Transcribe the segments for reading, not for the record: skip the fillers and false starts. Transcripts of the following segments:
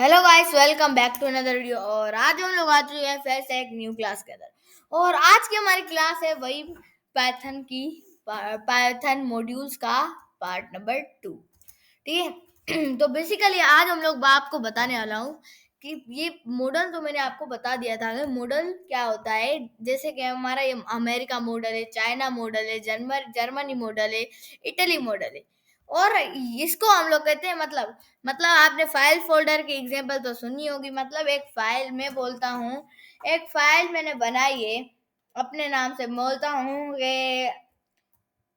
Hello guys, welcome back to another video. और आज हम लोग आ चुके हैं फिर से एक न्यू क्लास के अंदर। और आज की हमारी क्लास है वही पाइथन की पाइथन मॉड्यूल्स का पार्ट नंबर 2। ठीक है। तो बेसिकली आज हम लोग आपको बताने वाला हूँ कि ये मॉडल तो मैंने आपको बता दिया था कि मॉडल क्या होता है। जैसे कि हमारा ये अमेरिका मॉडल है, चाइना मॉडल है, जर्मनी मॉडल है, इटली मॉडल है। और इसको हम लोग कहते हैं मतलब आपने फाइल फोल्डर की एग्जांपल तो सुनी होगी। मतलब एक फाइल मैं बोलता हूँ, एक फाइल मैंने बनाई है अपने नाम से, बोलता हूँ कि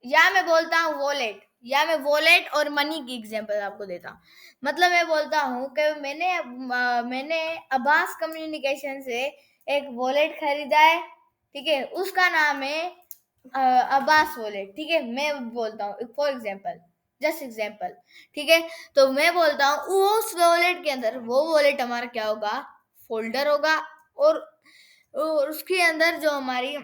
या मैं बोलता हूँ वॉलेट, या मैं वॉलेट और मनी की एग्जांपल आपको देता हूँ। मतलब मैं बोलता हूँ कि मैंने अब्बास कम्युनिकेशन से एक वॉलेट खरीदा है। ठीक है, उसका नाम है अब्बास वॉलेट। ठीक है, मैं बोलता हूँ फॉर एग्जांपल, जस्ट एग्जांपल। ठीक है, तो मैं बोलता हूँ उस वॉलेट के अंदर, वो वॉलेट हमारा क्या होगा, फोल्डर होगा। और उसके अंदर जो हमारी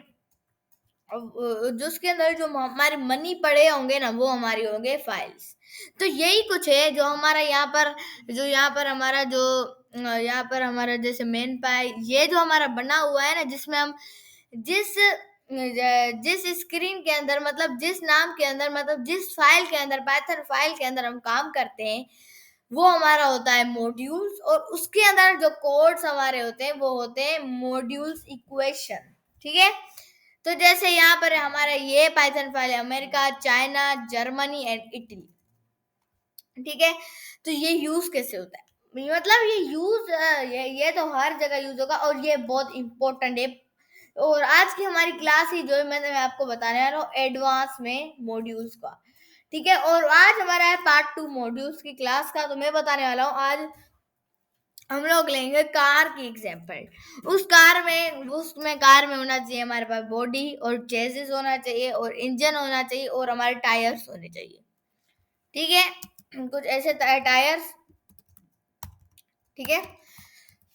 जो उसके अंदर जो हमारे मनी पड़े होंगे ना, वो हमारी होंगे फाइल्स। तो यही कुछ है जो हमारा यहाँ पर, जो यहाँ पर हमारा जो यहाँ पर हमारा जैसे मेन पाई, ये जो हमारा बना हुआ है ना, जिसमें हम जिस जिस स्क्रीन के अंदर, मतलब जिस नाम के अंदर, मतलब जिस फाइल के अंदर, पाइथन फाइल के अंदर हम काम करते हैं, वो हमारा होता है मॉड्यूल्स। और उसके अंदर जो कोड्स हमारे होते हैं वो होते हैं मॉड्यूल्स इक्वेशन। ठीक है, तो जैसे यहाँ पर हमारा ये पाइथन फाइल है America, China, Germany and Italy. ठीक है, तो ये यूज कैसे होता है, मतलब ये यूज ये तो हर जगह यूज होगा और ये बहुत इंपॉर्टेंट है। और आज की हमारी क्लास ही जो है मैं आपको बताने वाला हूँ एडवांस में मॉड्यूल्स का। ठीक है, और आज हमारा है पार्ट 2 मॉड्यूल्स की क्लास का। तो मैं बताने वाला हूँ आज हम लोग लेंगे कार की एग्जांपल। उसमें कार में होना चाहिए हमारे पास बॉडी और चेसिस होना चाहिए और इंजन होना चाहिए और हमारे टायर्स होने चाहिए। ठीक है, कुछ ऐसे टायर्स। ठीक है,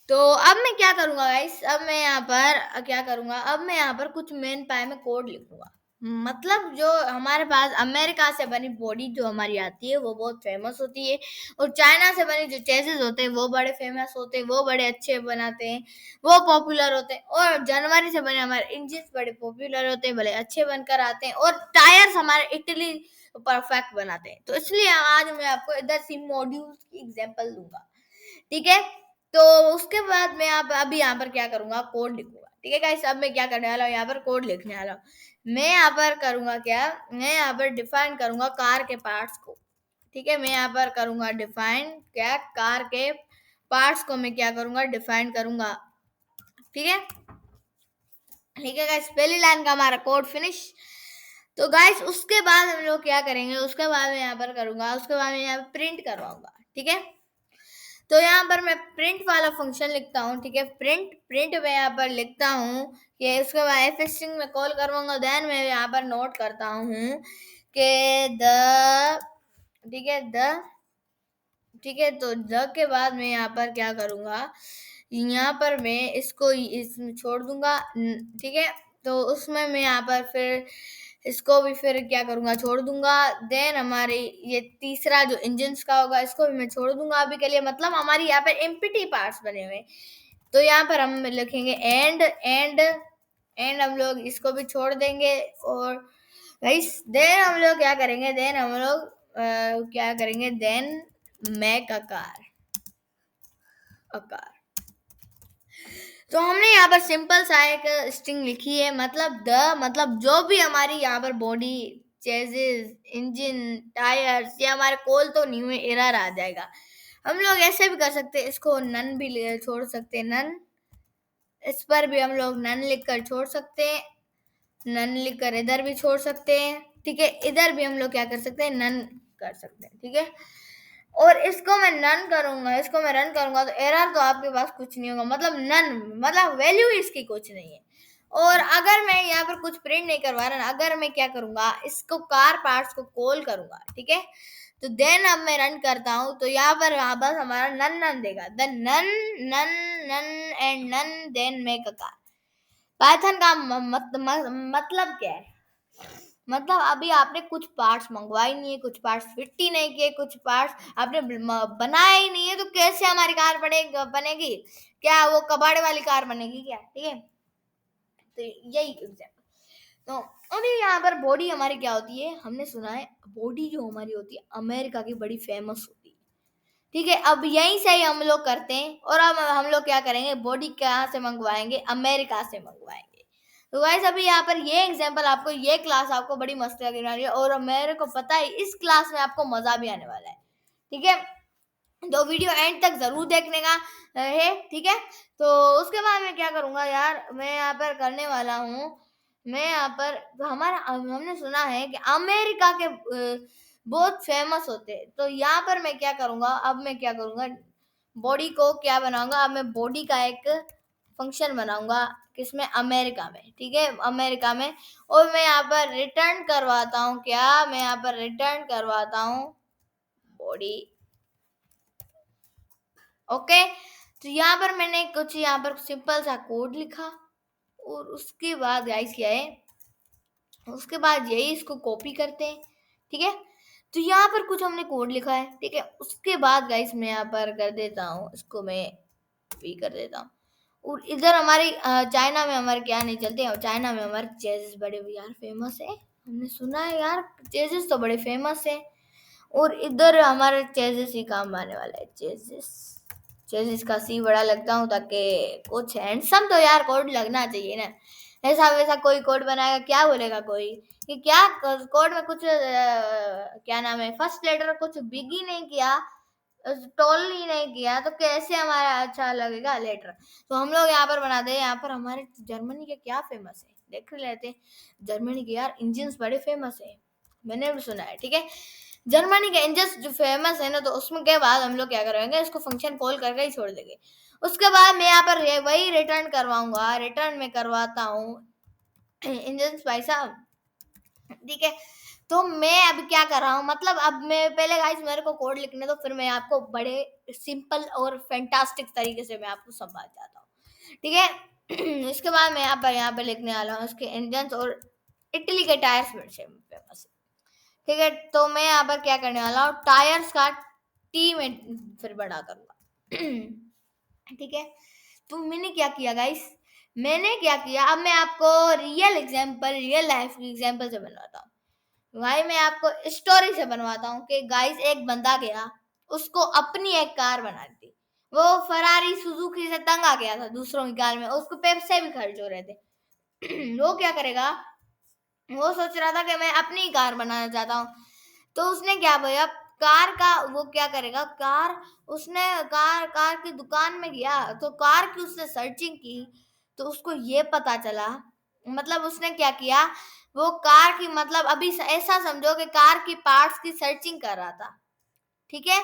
तो अब मैं क्या करूंगा गाइस, अब मैं यहाँ पर क्या करूंगा, अब मैं यहाँ पर कुछ मेन पाए में कोड लिखूंगा। मतलब जो हमारे पास अमेरिका से बनी बॉडी जो हमारी आती है वो बहुत फेमस होती है। और चाइना से बनी जो चेसेस होते हैं वो बड़े फेमस होते हैं, वो बड़े अच्छे बनाते हैं, वो पॉपुलर होते हैं। और जनवरी से बने हमारे इंजन बड़े पॉपुलर होते हैं, बड़े अच्छे बनकर आते हैं। और टायर्स हमारे इटली परफेक्ट बनाते हैं। तो इसलिए आज मैं आपको इधर सी मॉड्यूल्स की एग्जांपल दूंगा। ठीक है, तो उसके बाद मैं अभी यहाँ पर क्या करूंगा, कोड लिखूंगा। ठीक है गाइस, अब मैं क्या करने वाला हूँ, यहाँ पर कोड लिखने वाला हूँ। मैं यहाँ पर करूंगा क्या, मैं यहाँ पर डिफाइन करूंगा कार के पार्ट्स को। ठीक है, मैं यहाँ पर करूंगा डिफाइन क्या, कार के पार्ट्स को मैं क्या करूंगा, डिफाइन करूंगा। ठीक है, ठीक है गाइस, पहली लाइन का हमारा कोड फिनिश। तो गाइस उसके बाद हम लोग क्या करेंगे, उसके बाद मैं यहाँ पर करूंगा, उसके बाद मैं यहाँ पर प्रिंट करवाऊंगा। ठीक है, तो यहाँ पर मैं प्रिंट वाला फंक्शन लिखता हूँ। ठीक है, प्रिंट प्रिंट में यहाँ पर लिखता हूँ कि उसके बाद एफ स्ट्रिंग में कॉल करवाऊंगा। देन मैं यहाँ पर नोट करता हूँ कि द, ठीक है द, ठीक है, तो द के बाद मैं यहाँ पर क्या करूँगा, यहाँ पर मैं इसको इसमें छोड़ दूंगा। ठीक है, तो उसमें मैं यहाँ पर फिर इसको भी फिर क्या करूँगा, छोड़ दूंगा। देन हमारे ये तीसरा जो इंजन्स का होगा इसको भी मैं छोड़ दूंगा अभी के लिए। मतलब हमारी यहाँ पर एम्प्टी पार्ट्स बने हुए। तो यहाँ पर हम लिखेंगे एंड हम लोग इसको भी छोड़ देंगे। और गाइस देन हम लोग क्या करेंगे, देन हम लोग क्या करेंगे, देन मेक अ कार। तो हमने यहाँ पर सिंपल सा एक स्ट्रिंग लिखी है। मतलब जो भी हमारी यहाँ पर बॉडी, चेसिस, इंजन, टायर्स, ये हमारे कोल तो नहीं हुए, एरर आ जाएगा। हम लोग ऐसे भी कर सकते हैं, इसको नन भी छोड़ सकते हैं, नन, इस पर भी हम लोग नन लिखकर छोड़ सकते हैं, नन लिखकर इधर भी छोड़ सकते हैं। ठीक है, इधर भी हम लोग क्या कर सकते हैं, नन कर सकते हैं। ठीक है, और इसको मैं नन करूंगा, इसको मैं रन करूंगा तो एरर तो आपके पास कुछ नहीं होगा। मतलब नन मतलब वैल्यू इसकी कुछ नहीं है। और अगर मैं यहाँ पर कुछ प्रिंट नहीं करवा रहा, अगर मैं क्या करूंगा, इसको कार पार्ट्स को कॉल करूंगा। ठीक है, तो देन अब मैं रन करता हूँ तो यहाँ पर बस हमारा नन नन देगा, then none none none and none, then make a car. Python का मतलब क्या है, मतलब अभी आपने कुछ पार्ट्स मंगवाए नहीं है, कुछ पार्ट्स फिट ही नहीं किए, कुछ पार्ट्स आपने बनाया ही नहीं है, तो कैसे हमारी कार बनेगी? क्या वो कबाड़े वाली कार बनेगी क्या? ठीक है, तो यही एग्जाम्पल। तो अभी यहाँ पर बॉडी हमारी क्या होती है, हमने सुना है बॉडी जो हमारी होती है अमेरिका की बड़ी फेमस होती है। ठीक है, अब यहीं से ही हम लोग करते हैं, और अब हम लोग क्या करेंगे, बॉडी कहाँ से मंगवाएंगे, अमेरिका से मंगवाएंगे। तो गाइस अभी यहाँ पर ये एग्जांपल आपको, ये क्लास आपको बड़ी मस्त लगने वाली है, और मेरे को पता है इस क्लास में आपको मजा भी आने वाला है। ठीक है, तो वीडियो एंड तक जरूर देखने का है। ठीक है, तो उसके बाद मैं क्या करूंगा यार, मैं यहाँ पर करने वाला हूँ, मैं यहाँ पर हमारा हमने सुना है कि अमेरिका के बहुत फेमस होते हैं, तो यहाँ पर मैं क्या करूंगा, अब मैं क्या करूंगा, बॉडी को क्या बनाऊंगा, अब मैं बॉडी का एक फंक्शन बनाऊंगा, किसमें, अमेरिका में। ठीक है, अमेरिका में, और मैं यहाँ पर रिटर्न करवाता हूँ, क्या मैं यहाँ पर रिटर्न करवाता हूँ बॉडी। ओके, तो यहाँ पर मैंने कुछ यहाँ पर सिंपल सा कोड लिखा, और उसके बाद गाइस क्या है, उसके बाद यही इसको कॉपी करते हैं। ठीक है, तो यहाँ पर कुछ हमने कोड लिखा है। ठीक है, उसके बाद गाइस मैं यहाँ पर कर देता हूँ, इसको मैं कॉपी कर देता हूँ, और इधर हमारी चाइना में हमारे क्या नहीं चलते हैं, चाइना में हमारे चेजेस बड़े यार फेमस है, हमने सुना है यार चेजेस तो बड़े फेमस है, और इधर हमारे चेजेस ही काम आने वाला है, चेजेस, चेजेस का सी बड़ा लगता हूँ, ताकि कुछ हैंडसम तो यार कोड लगना चाहिए ना, ऐसा वैसा कोई कोड बनाएगा, क्या बोलेगा कोई कि क्या कोड में कुछ क्या नाम है, फर्स्ट लेटर कुछ बिग ही नहीं किया, टोल ही नहीं किया, तो कैसे हमारा अच्छा लगेगा लेटर। तो हम लोग यहाँ पर बनाते हैं, यहाँ पर हमारे जर्मनी के क्या फेमस है देख लेते हैं, जर्मनी के यार इंजन्स बड़े फेमस है, मैंने भी सुना है। ठीक है, जर्मनी के इंजन्स जो फेमस है ना, तो उसमें के बाद हम लोग क्या करेंगे, इसको फंक्शन कॉल करके ही छोड़ देंगे। उसके बाद मैं यहाँ पर वही रिटर्न करवाऊंगा, रिटर्न में करवाता हूँ इंजन्स भाई साहब। ठीक है, तो मैं अब क्या कर रहा हूँ, मतलब अब मैं पहले गाइस मेरे को कोड लिखने दो, फिर मैं आपको बड़े सिंपल और फैंटास्टिक तरीके से मैं आपको समझा जाता हूँ। ठीक है, इसके बाद मैं यहाँ पे लिखने वाला हूँ उसके इंजन्स, और इटली के टायर्स में से फेमस है। ठीक है, तो मैं यहाँ पर क्या करने वाला हूँ, टायर्स का टी में फिर बड़ा करूंगा। ठीक है, तो मैंने क्या किया गाइस, मैंने क्या किया, अब मैं आपको real example, real life example से बनवाता हूँ भाई, मैं आपको स्टोरी से बनवाता हूँ कि गाइस एक बंदा गया, उसको अपनी एक कार बनानी थी, वो फरारी सुजुकी से तंग आ गया था दूसरों की कार में, उसको पैसे भी खर्च हो रहे थे। वो क्या करेगा, वो सोच रहा था कि मैं अपनी कार बनाना चाहता हूँ, तो उसने क्या भैया, कार का वो क्या करेगा, कार, उसने कार की दुकान में गया, तो कार की उसने सर्चिंग की, तो उसको ये पता चला, मतलब उसने क्या किया, वो कार की, मतलब अभी ऐसा समझो कि कार की पार्ट्स की सर्चिंग कर रहा था। ठीक है,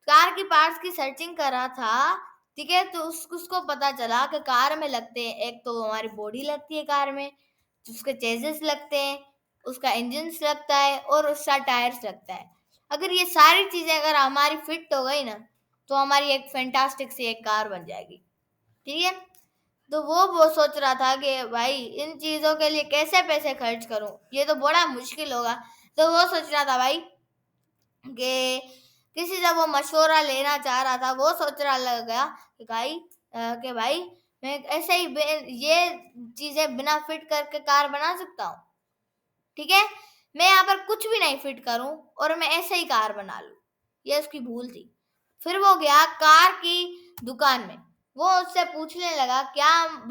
कार की पार्ट्स की सर्चिंग कर रहा था। ठीक है, तो उसको पता चला कि कार में लगते हैं, एक तो हमारी बॉडी लगती है कार में, उसके चेजेस लगते हैं, उसका इंजन लगता है, और उसका टायर्स लगता है। अगर ये सारी चीजें अगर हमारी फिट हो गई ना, तो हमारी एक फैंटास्टिक सी एक कार बन जाएगी। ठीक है, तो वो सोच रहा था कि भाई इन चीजों के लिए कैसे पैसे खर्च करूं, ये तो बड़ा मुश्किल होगा। तो वो सोच रहा था भाई कि किसी से वो मशवरा लेना चाह रहा था, वो सोच रहा लगा कि भाई मैं ऐसे ही ये चीजें बिना फिट करके कार बना सकता हूँ। ठीक है, मैं यहाँ पर कुछ भी नहीं फिट करूं और मैं ऐसे ही कार बना लूं, ये उसकी भूल थी। फिर वो गया कार की दुकान में, वो उससे पूछने लगा, क्या हम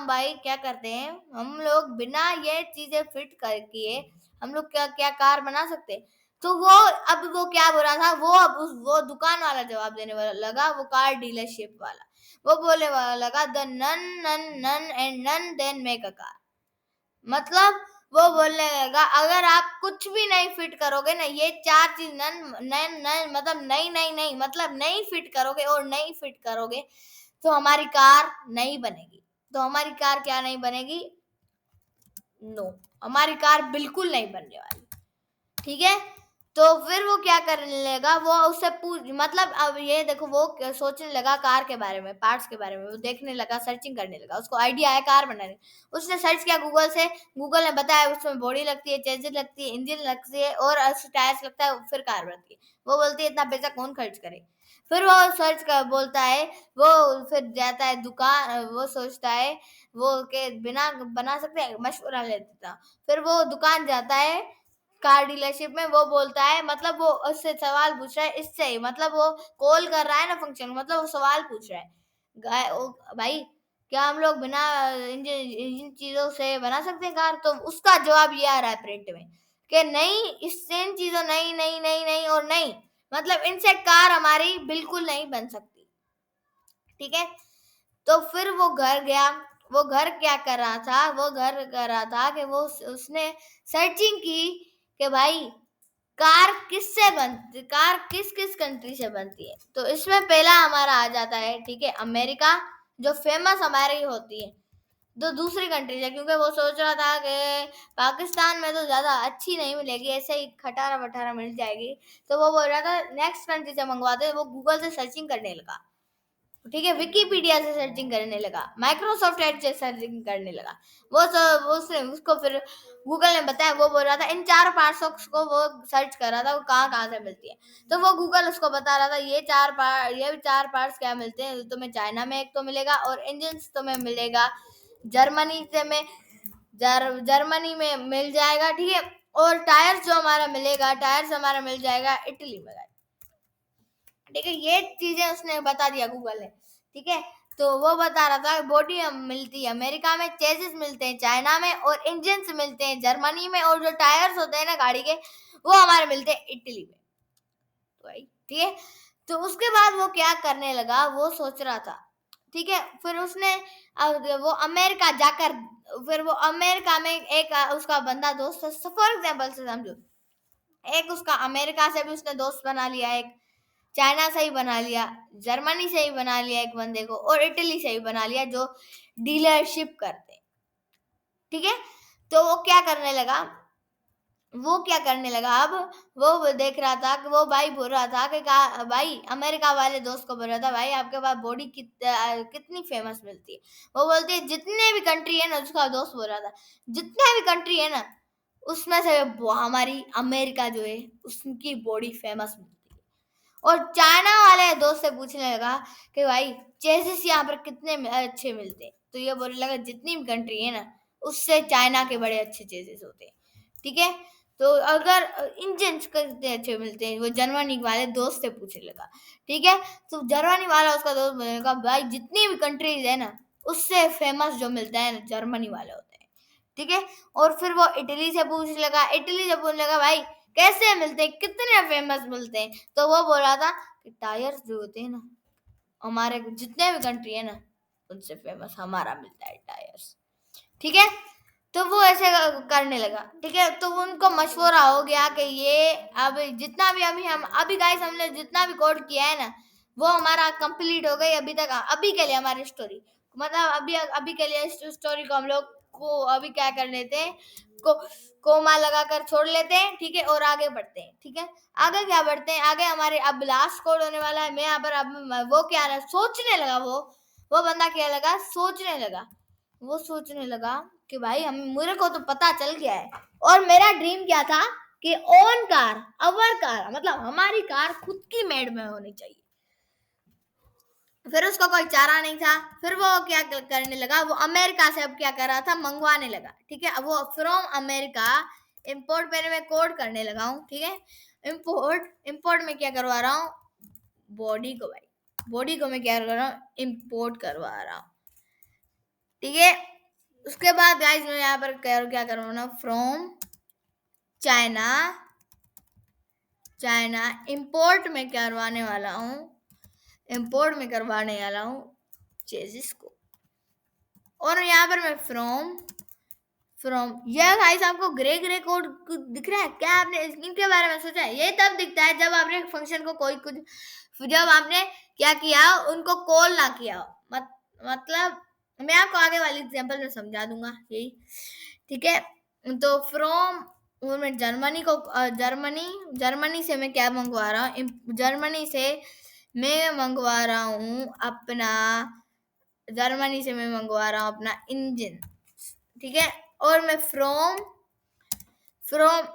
भाई क्या करते हैं, हम लोग बिना ये चीजें फिट करके हम लोग क्या क्या कार बना सकते हैं? तो वो क्या बोल रहा था, वो अब वो दुकान वाला जवाब देने वाला लगा, वो कार डीलरशिप वाला, वो बोले वाला लगा, the none none none and none then make a car. मतलब वो बोलने लगा, अगर आप कुछ भी नहीं फिट करोगे ना, ये चार चीज नन नन नन मतलब नहीं नहीं नहीं, मतलब नहीं फिट करोगे और नहीं फिट करोगे, तो हमारी कार नहीं बनेगी। तो हमारी कार क्या नहीं बनेगी, नो, हमारी कार बिल्कुल नहीं बनने वाली। ठीक है, तो फिर वो क्या करने लगा, वो उससे पूछ मतलब अब ये देखो वो सोचने लगा कार के बारे में, पार्ट्स के बारे में, वो देखने लगा, सर्चिंग करने लगा, उसको आइडिया आया कार बनाने। उसने सर्च किया गूगल से, गूगल ने बताया उसमें बॉडी लगती है, चेसिस लगती है, इंजन लगती है और टायर्स लगता है, फिर कार बनती है। वो बोलती है इतना पैसा कौन खर्च करे। फिर वो सर्च कर बोलता है, वो फिर जाता है दुकान, वो सोचता है वो के बिना बना सकते हैं, मशवरा लेता। फिर वो दुकान जाता है कार डीलरशिप में, वो बोलता है मतलब वो उससे सवाल पूछ रहा है, इससे ही मतलब वो कॉल कर रहा है ना फंक्शन, मतलब वो सवाल पूछ रहा है, भाई क्या हम लोग बिना इन चीजों से बना सकते हैं कार। तो उसका जवाब ये आ रहा है प्रिंट में कि नहीं, इससे इन चीजों नहीं नहीं नहीं नहीं और नहीं, मतलब इनसे कार हमारी बिल्कुल नहीं बन सकती। ठीक है, तो फिर वो घर गया। वो घर क्या कर रहा था, वो घर कर रहा था कि वो उसने सर्चिंग की कि भाई कार किससे बनती, कार किस किस कंट्री से बनती है। तो इसमें पहला हमारा आ जाता है, ठीक है, अमेरिका, जो फेमस हमारी होती है। तो दूसरी कंट्री है, क्योंकि वो सोच रहा था कि पाकिस्तान में तो ज़्यादा अच्छी नहीं मिलेगी, ऐसे ही खटारा वटारा मिल जाएगी। तो वो बोल रहा था नेक्स्ट कंट्री से मंगवाते। वो गूगल से सर्चिंग करने लगा, ठीक है, विकिपीडिया से सर्चिंग करने लगा, माइक्रोसॉफ्ट एड से सर्चिंग करने लगा। वो उसने उसको फिर गूगल ने बताया, वो बोल रहा था इन 4 पार्ट्सों को वो सर्च कर रहा था, वो कहाँ कहाँ से मिलती है। तो वो गूगल उसको बता रहा था ये 4 पार्ट्स क्या मिलते हैं तुम्हें, चाइना में एक तो मिलेगा, और इंजन तुम्हें मिलेगा जर्मनी से में जर्मनी में मिल जाएगा, ठीक है, और टायर्स जो हमारा मिलेगा, टायर्स हमारा मिल जाएगा इटली में। ठीक है, ये चीजें उसने बता दिया गूगल ने। ठीक है, तो वो बता रहा था बॉडी मिलती है अमेरिका में, चेसिस मिलते हैं चाइना में, और इंजन मिलते हैं जर्मनी में, और जो टायर्स होते हैं ना गाड़ी के, वो हमारे मिलते हैं इटली में। तो ठीक है, तो उसके बाद वो क्या करने लगा, वो सोच रहा था, ठीक है, फिर उसने वो अमेरिका जाकर, फिर वो अमेरिका में एक उसका बंदा दोस्त, फॉर एग्जाम्पल से समझो, एक उसका अमेरिका से भी उसने दोस्त बना लिया, एक चाइना से ही बना लिया, जर्मनी से ही बना लिया एक बंदे को, और इटली से ही बना लिया जो डीलरशिप करते हैं। ठीक है, तो वो क्या करने लगा, अब वो देख रहा था कि वो भाई बोल रहा था कि भाई अमेरिका वाले दोस्त को बोल रहा था भाई आपके पास बॉडी कितनी फेमस मिलती है। वो बोलती है जितने भी कंट्री है ना, उसका दोस्त बोल रहा था जितने भी कंट्री है ना, उसमें से हमारी अमेरिका जो है उसकी बॉडी फेमस मिलती है। और चाइना वाले दोस्त से पूछने लगा कि भाई चेसिस यहाँ पर कितने अच्छे मिलते हैं। तो ये बोलने लगा जितनी भी कंट्री है ना, उससे चाइना के बड़े अच्छे चेसिस होते हैं। ठीक है, तो अगर इंजन कितने अच्छे मिलते हैं, वो जर्मनी वाले दोस्त से पूछने लगा। ठीक है, तो जर्मनी वाला उसका दोस्त बोलने लगा भाई जितनी भी कंट्रीज है ना, उससे फेमस जो मिलता है ना, जर्मनी वाले होते हैं। ठीक है, और फिर वो इटली से पूछने लगा, इटली से पूछने लगा भाई कैसे मिलते हैं, कितने फेमस मिलते हैं। तो वो बोल रहा था कि टायर्स जो होते हैं ना, हमारे जितने भी कंट्री है ना, उनसे फेमस हमारा मिलता है टायर्स। ठीक है, तो वो ऐसे करने लगा। ठीक है, तो उनको मशवरा हो गया कि ये अब जितना भी हम अभी गाइस हमने जितना भी कोड किया है ना, वो हमारा कंप्लीट हो गई अभी तक। अभी के लिए हमारी स्टोरी, मतलब अभी अभी के लिए इस स्टोरी को हम लोग को अभी क्या कर लेते हैं, कोमा लगाकर छोड़ लेते हैं। ठीक है, और आगे बढ़ते हैं। ठीक है, आगे क्या बढ़ते हैं, आगे हमारे अब लास्ट कोड होने वाला है। मैं यहाँ पर अब वो क्या रहा सोचने लगा, वो बंदा क्या लगा सोचने लगा, वो सोचने लगा कि भाई हम मेरे को तो पता चल गया है, और मेरा ड्रीम क्या था कि ओन कार, अवर कार, मतलब हमारी कार खुद की मेड में होनी चाहिए। फिर उसको कोई चारा नहीं था, फिर वो क्या करने लगा, वो अमेरिका से अब क्या कर रहा था, मंगवाने लगा। ठीक है, अब वो फ्रॉम अमेरिका इंपोर्ट, पहले मैं कोड करने लगा हूँ। ठीक है, इंपोर्ट में क्या करवा रहा हूँ, बॉडी को, भाई बॉडी को मैं क्या कर रहा हूँ, इंपोर्ट करवा रहा हूँ। ठीक है, उसके बाद गाइस मैं यहाँ पर क्या करवाना, फ्रॉम चाइना इंपोर्ट में करवाने वाला हूँ, चेसिस को। और यहाँ पर मैं फ्रॉम यह गाइस आपको ग्रे कोड दिख रहा है क्या, आपने इनके बारे में सोचा है? ये तब दिखता है जब आपने फंक्शन को जब आपने क्या किया, उनको कॉल ना किया हो। मतलब मैं आपको आगे वाली एग्जांपल में समझा दूंगा यही। ठीक है, तो फ्रॉम और मैं जर्मनी से मैं क्या मंगवा रहा हूँ, जर्मनी से मैं मंगवा रहा हूँ अपना जर्मनी से मैं मंगवा रहा हूँ अपना इंजन, ठीक है। और मैं फ्रॉम फ्रॉम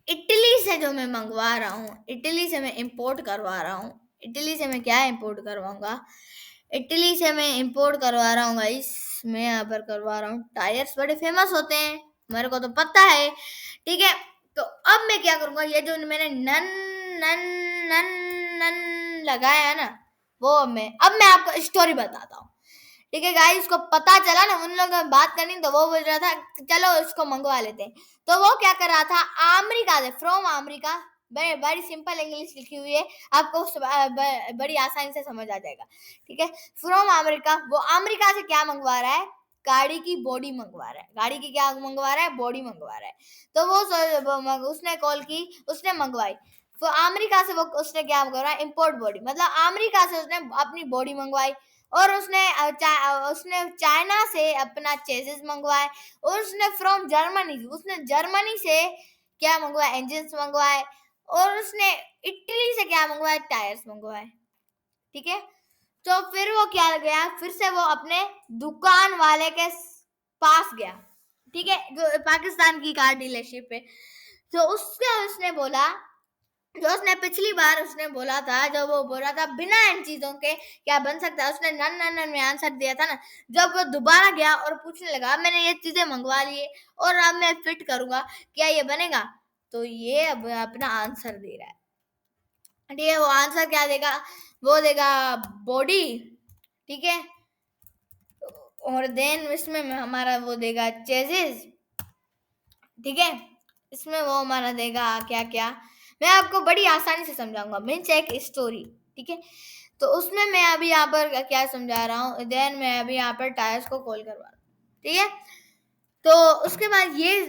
इटली से जो मैं मंगवा रहा हूँ, इटली से मैं इंपोर्ट करवा रहा हूँ। इटली से मैं क्या इंपोर्ट करवाऊंगा, इटली से मैं इंपोर्ट करवा रहा हूँ गाइस, मैं यहाँ पर करवा रहा हूँ टायर्स, बड़े फेमस होते हैं, मेरे को तो पता है, ठीक है। तो अब मैं क्या करूंगा, ये जो मैंने नन नन नन नन लगाया है ना, वो अब मैं आपको स्टोरी बताता हूँ, ठीक है गाइस। उसको पता चला ना, उन लोगों ने बात करनी, तो वो बोल रहा था चलो इसको मंगवा लेते हैं। तो वो क्या कर रहा था, अमेरिका से, फ्रॉम अमेरिका, बड़ी सिंपल इंग्लिश लिखी हुई है, आपको बड़ी आसानी से समझ आ जाएगा, ठीक है। फ्रॉम अमेरिका, वो अमेरिका से क्या मंगवा रहा है, गाड़ी की बॉडी मंगवा रहा है, गाड़ी की क्या मंगवा रहा है, बॉडी मंगवा रहा है। तो उसने कॉल की, उसने मंगवाई, तो अमेरिका से वो उसने क्या मंगवा, इंपोर्ट बॉडी, मतलब अमेरिका से उसने अपनी बॉडी मंगवाई। और उसने चाइना से अपना चेसिस मंगवाए। और उसने फ्रॉम जर्मनी से क्या मंगवाया, इंजन्स मंगवाए। और उसने इटली से क्या मंगवाया, टायर्स मंगवाए, ठीक है। तो फिर वो क्या गया, फिर से वो अपने दुकान वाले के पास गया, ठीक है, जो पाकिस्तान की कार डीलरशिप है। तो उसने बोला, जो उसने पिछली बार उसने बोला था, जब वो बोला था बिना इन चीजों के क्या बन सकता है, उसने नन नन नन में आंसर दिया था ना। जब वो दोबारा गया और पूछने लगा, मैंने ये चीजें मंगवा लिए और अब मैं फिट करूंगा, क्या ये बनेगा, तो ये अब अपना आंसर दे रहा है, ठीक है। वो आंसर क्या देगा, वो देगा बॉडी, ठीक है। और देन इसमें हमारा वो देगा चेसिस, ठीक है। इसमें वो हमारा देगा क्या क्या, मैं आपको बड़ी आसानी से समझाऊंगा, मीन्स एक स्टोरी, ठीक है। तो उसमें मैं अभी यहाँ पर क्या समझा रहा हूँ, देन मैं अभी यहाँ पर टायर्स को कॉल करवा रहा हूँ, ठीक है। तो उसके बाद ये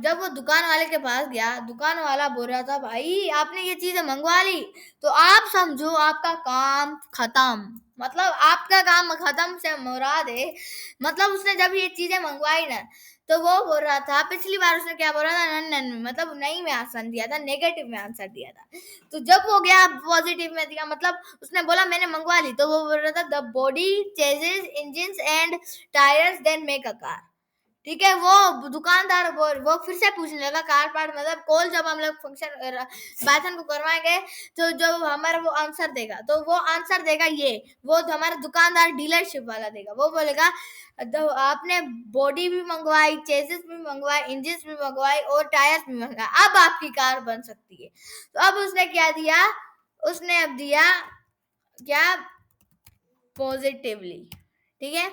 जब वो दुकान वाले के पास गया, दुकान वाला बोल रहा था, भाई आपने ये चीजें मंगवा ली तो आप समझो आपका काम खत्म, मतलब आपका काम खत्म से मुराद है, मतलब उसने जब ये चीजें मंगवाई ना, तो वो बोल रहा था, पिछली बार उसने क्या बोला था, नन नन में, मतलब नहीं में आंसर दिया था, नेगेटिव में आंसर दिया था। तो जब वो गया पॉजिटिव में दिया, मतलब उसने बोला मैंने मंगवा ली, तो वो बोल रहा था the body chassis engine and tyres then make a car, ठीक है। वो दुकानदार वो फिर से पूछने लगा, कार पार्ट मतलब कॉल, जब हम लोग फंक्शन बाथन को करवाएंगे, तो जो हमारा वो आंसर देगा, तो वो आंसर देगा ये, वो हमारा दुकानदार डीलरशिप वाला देगा, वो बोलेगा तो आपने बॉडी भी मंगवाई, चेसिस भी मंगवाए, इंजन भी मंगवाई और टायर्स भी मंगवाए, अब आपकी कार बन सकती है। तो अब उसने क्या दिया, उसने अब दिया क्या, पॉजिटिवली, ठीक है,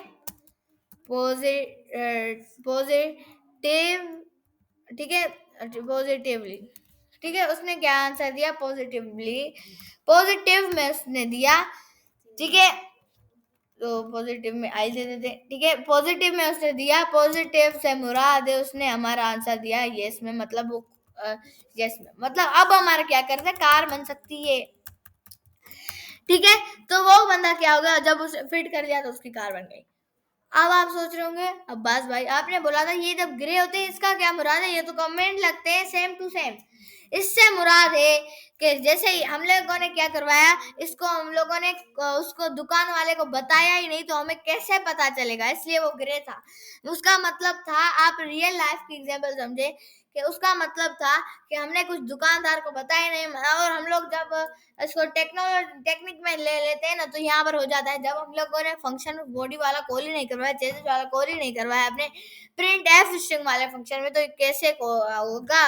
पॉजिटिव, ठीक है, पॉजिटिवली, ठीक है। उसने क्या आंसर दिया, पॉजिटिवली, पॉजिटिव में उसने दिया, ठीक है। तो पॉजिटिव में आई दे देते, ठीक है, पॉजिटिव में उसने दिया, पॉजिटिव से मुराद है उसने हमारा आंसर दिया यस में, मतलब वो यस में, मतलब अब हमारा क्या करते, कार बन सकती है, ठीक है। तो वो बंदा क्या होगा, जब उसे फिट कर दिया तो उसकी कार बन गई। अब आप सोच रहे होंगे, अब्बास भाई आपने बोला था ये जब ग्रे होते हैं इसका क्या मुराद है, ये तो कमेंट लगते हैं सेम टू सेम, इससे मुराद है कि जैसे ही हम लोगों ने क्या करवाया, इसको हम लोगों ने उसको दुकान वाले को बताया ही नहीं, तो हमें कैसे पता चलेगा, इसलिए वो ग्रे था। उसका मतलब था, आप रियल लाइफ की एग्जांपल समझे, कि उसका मतलब था कि हमने कुछ दुकानदार को बताया नहीं, और हम लोग जब इसको टेक्निक में ले लेते हैं ना, तो यहाँ पर हो जाता है, जब हम लोगों ने फंक्शन बॉडी वाला कॉल ही नहीं करवाया, चेसिस वाला कॉल ही नहीं करवाया अपने प्रिंट एफ स्ट्रिंग वाले फंक्शन में, तो कैसे होगा,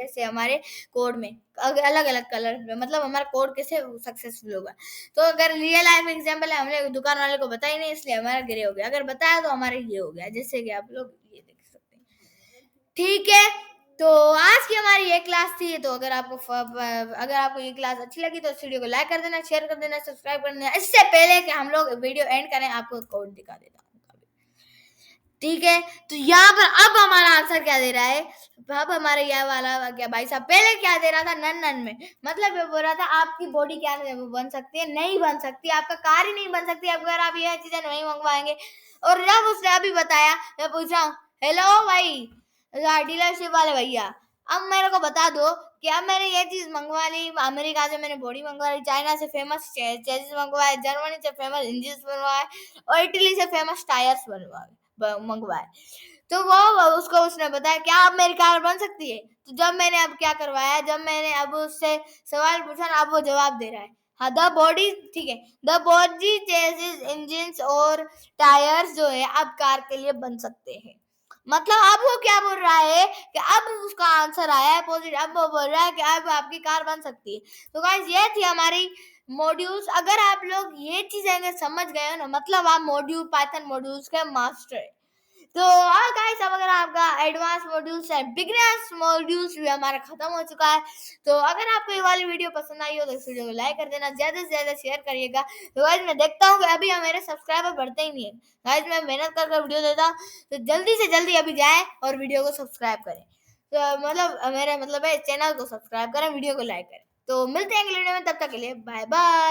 ऐसे हमारे कोड में अलग अलग कलर में, मतलब हमारा कोड कैसे सक्सेसफुल होगा। तो अगर रियल लाइफ एग्जांपल है, हमने दुकान वाले को बताया नहीं इसलिए हमारा ग्रे हो गया, अगर बताया तो हमारे ये हो गया, जैसे कि आप लोग ये देख सकते हैं, ठीक है। तो आज की हमारी ये क्लास थी, तो अगर आपको ये क्लास अच्छी लगी तो इस वीडियो को लाइक कर देना, शेयर कर देना, सब्सक्राइब कर देना। इससे पहले कि हम लोग वीडियो एंड करें, आपको कोड दिखा देता हूँ, ठीक है। तो यहाँ पर अब हमारा आंसर क्या दे रहा है, अब हमारे यह वाला क्या भाई साहब, पहले क्या दे रहा था, नन नन में, मतलब ये बोल रहा था आपकी बॉडी क्या बन सकती है, नहीं बन सकती, आपका कार ही नहीं बन सकती अगर आप ये चीजें नहीं मंगवाएंगे। और जब उसने अभी बताया, मैं पूछ रहा हूँ हेलो भाई, डीलरशिप वाले भैया, अब मेरे को बता दो कि अब मैंने ये चीज मंगवा ली, अमेरिका से मैंने बॉडी मंगवा ली, चाइना से फेमस चेसिस मंगवाए, जर्मनी से फेमस इंजन बनवाए और इटली से फेमस टायर्स मंगवाए। तो वो उसको उसने बताया क्या अब मेरी कार बन सकती है। तो जब मैंने अब क्या करवाया, जब मैंने अब उससे सवाल पूछा ना, अब वो जवाब दे रहा है। हाँ, द बॉडी, ठीक है, द बॉडी चेसिस इंजन और टायर्स जो है अब कार के लिए बन सकते हैं। मतलब अब वो क्या बोल रहा है कि अब उसका आंसर आया है पॉजिटिव, अब वो बोल रहा है कि अब आपकी कार बन सकती है। तो गाइस ये थी हमारी मॉड्यूल्स। अगर आप लोग ये चीजें अगर समझ गए हो ना, मतलब आप मॉड्यूल पाइथन मॉड्यूल्स के मास्टर है। तो और गाइस अब अगर आपका एडवांस मॉड्यूल्स है, बिगिनर्स मॉड्यूल्स भी हमारा खत्म हो चुका है। तो अगर आपको ये वाली वीडियो पसंद आई हो तो इस वीडियो को लाइक कर देना, ज्यादा से ज्यादा शेयर करिएगा। तो गाइस मैं देखता हूँ कि अभी मेरे सब्सक्राइबर बढ़ते ही नहीं है। गाइस मैं मेहनत कर वीडियो देता हूँ, तो जल्दी से जल्दी अभी जाएं और वीडियो को सब्सक्राइब करें। तो मतलब मेरा मतलब है चैनल को सब्सक्राइब करें, वीडियो को लाइक करें। तो मिलते हैं अगले वीडियो में, तब तक के लिए बाय बाय।